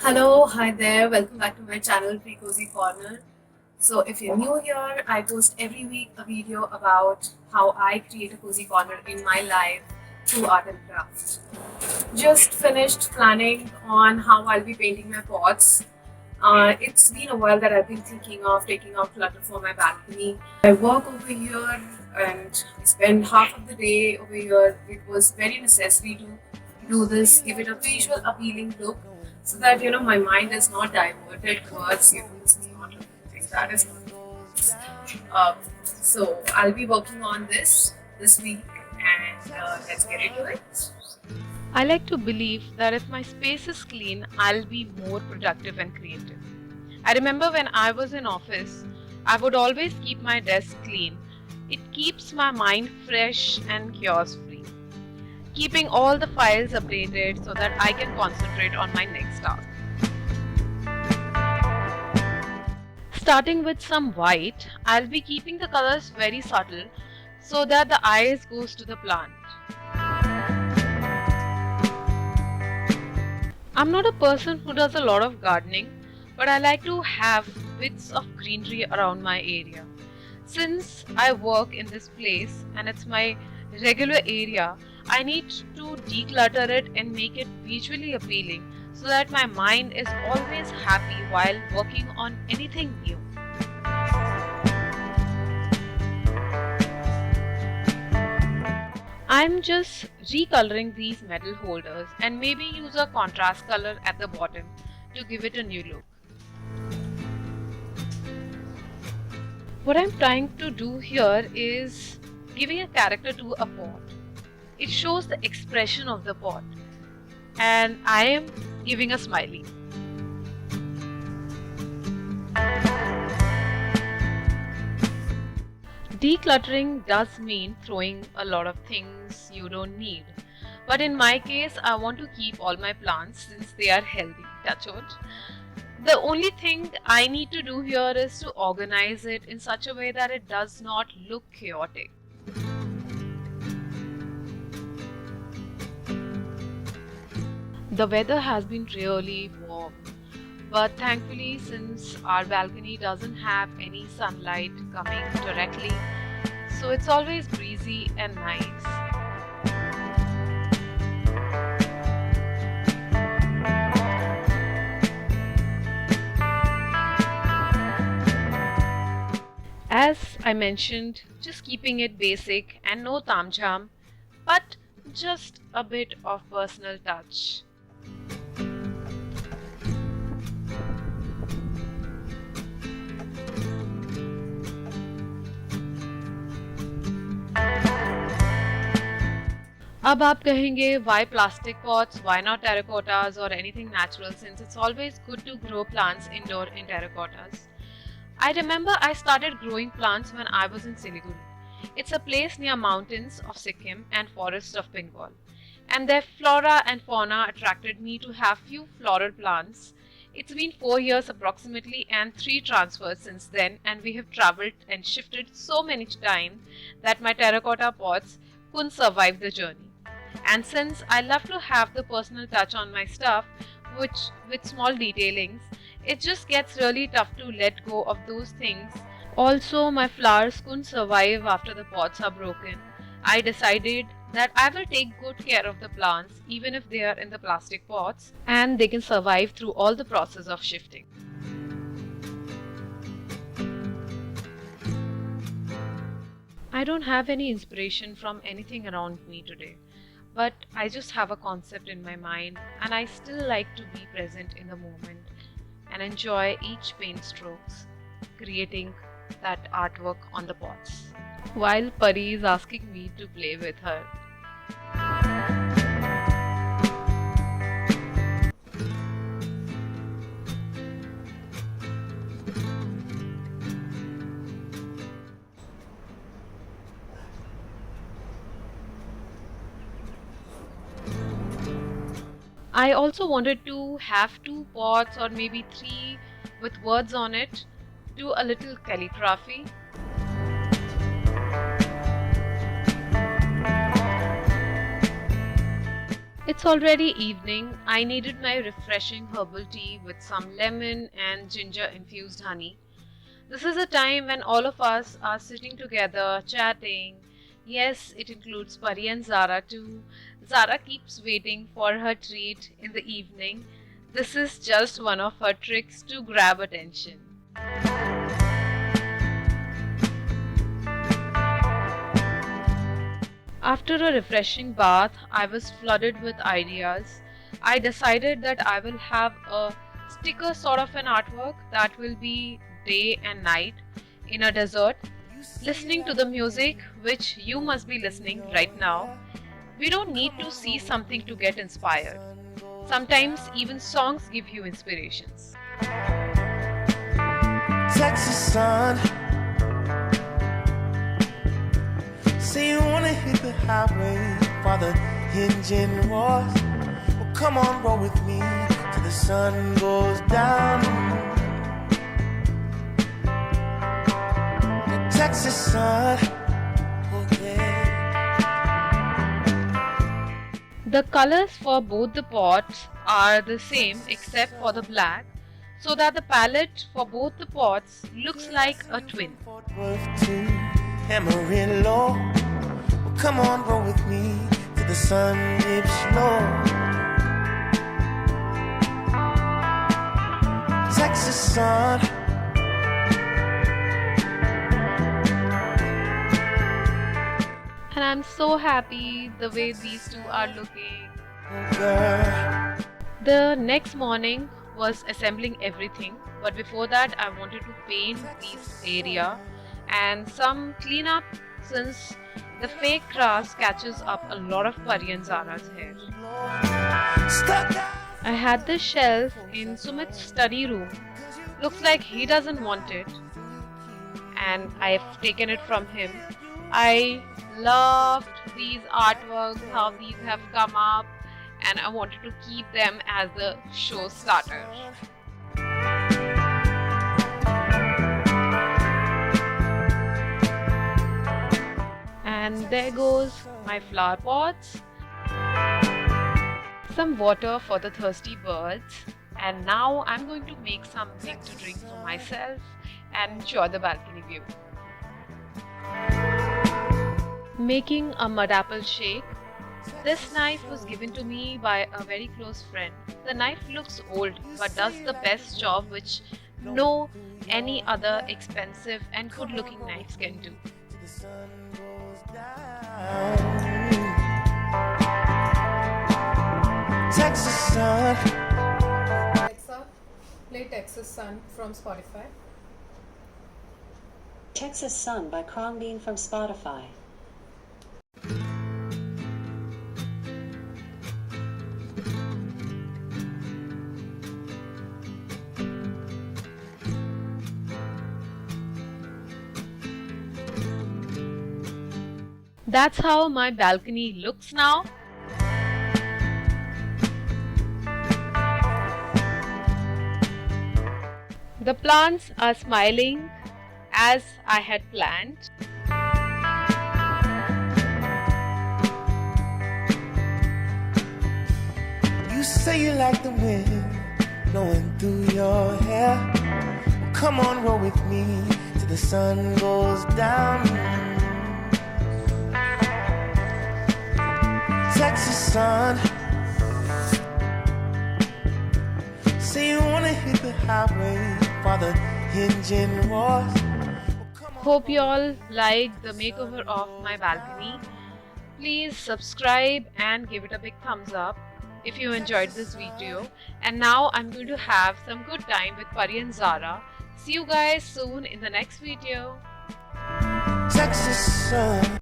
Hello, hi there. Welcome back to my channel, Pre Cozy Corner. So, if you're new here, I post every week a video about how I create a cozy corner in my life through art and crafts. Just finished planning on how I'll be painting my pots. It's been a while that I've been thinking of taking out clutter for my balcony. I work over here and I spend half of the day over here. It was very necessary to do this, give it a visual appealing look so that my mind is not diverted towards this is not a good thing, that is not good. So I'll be working on this week and let's get into it. I like to believe that if my space is clean, I'll be more productive and creative. I remember when I was in office, I would always keep my desk clean. It keeps my mind fresh and chaos free, keeping all the files updated so that I can concentrate on my next task. Starting with some white, I'll be keeping the colors very subtle so that the eyes goes to the plant. I'm not a person who does a lot of gardening, but I like to have bits of greenery around my area. Since I work in this place and it's my regular area, I need to declutter it and make it visually appealing so that my mind is always happy while working on anything new. I'm just recoloring these metal holders and maybe use a contrast color at the bottom to give it a new look. What I'm trying to do here is giving a character to a pot. It shows the expression of the pot, and I am giving a smiley. Decluttering does mean throwing a lot of things you don't need. But in my case, I want to keep all my plants since they are healthy, touch wood. The only thing I need to do here is to organize it in such a way that it does not look chaotic. The weather has been really warm, but thankfully, since our balcony doesn't have any sunlight coming directly, so it's always breezy and nice. As I mentioned, just keeping it basic and no tamjam, but just a bit of personal touch. अब आप कहेंगे why plastic pots, why not terracottas or anything natural, since it's always good to grow plants indoor in terracottas. I remember I started growing plants when I was in Siliguri. It's a place near mountains of Sikkim and forests of Bengal. And their flora and fauna attracted me to have few floral plants. It's been 4 years approximately and 3 transfers since then, and we have traveled and shifted so many times that my terracotta pots couldn't survive the journey. And since I love to have the personal touch on my stuff, which with small detailings, it just gets really tough to let go of those things. Also, my flowers couldn't survive after the pots are broken. I decided that I will take good care of the plants even if they are in the plastic pots and they can survive through all the process of shifting. I don't have any inspiration from anything around me today, but I just have a concept in my mind and I still like to be present in the moment and enjoy each paint strokes, creating that artwork on the pots. While Pari is asking me to play with her. I also wanted to have 2 pots or maybe 3 with words on it, do a little calligraphy. It's already evening. I needed my refreshing herbal tea with some lemon and ginger infused honey. This is a time when all of us are sitting together, chatting. Yes, it includes Pari and Zara too. Zara keeps waiting for her treat in the evening. This is just one of her tricks to grab attention. After a refreshing bath, I was flooded with ideas. I decided that I will have a sticker sort of an artwork that will be day and night in a desert, listening to the music which you must be listening right now. We don't need to see something to get inspired. Sometimes even songs give you inspirations. Texas sun, say you wanna hit the highway while the engine roars. Well, come on, roll with me till the sun goes down. The Texas sun, oh yeah. The colors for both the pots are the same except for the black, so that the palette for both the pots looks like a twin. Fort Worth to Amarillo. Well, come on, roll with me till the sun dips low. Texas sun, And I'm so happy the way these two are looking. oh girl. The next morning was assembling everything, but before that I wanted to paint this area and some cleanup since the fake grass catches up a lot of Pari and Zara's hair. Stuck out. I had this shelf in Sumit's study room. Looks like he doesn't want it, and I've taken it from him. I loved these artworks, how these have come up, and I wanted to keep them as the show starter. And there goes my flower pots, some water for the thirsty birds, and now I'm going to make something to drink for myself and enjoy the balcony view. Making a mud apple shake. This knife was given to me by a very close friend. The knife looks old but does the best job which no any other expensive and good looking knives can do. The sun goes down. Texas sun, Alexa, play Texas Sun from Spotify. Texas Sun by Krongbean from Spotify. That's how my balcony looks now. The plants are smiling as I had planned. you say you like the wind blowing through your hair. Well, come on, roll with me till the sun goes down. Texas sun, say you wanna hit the highway while the engine roars. Hope you all liked the makeover of my balcony. Please subscribe and give it a big thumbs up if you enjoyed this video. And now I'm going to have some good time with Pari and Zara. See you guys soon in the next video. Texas sun.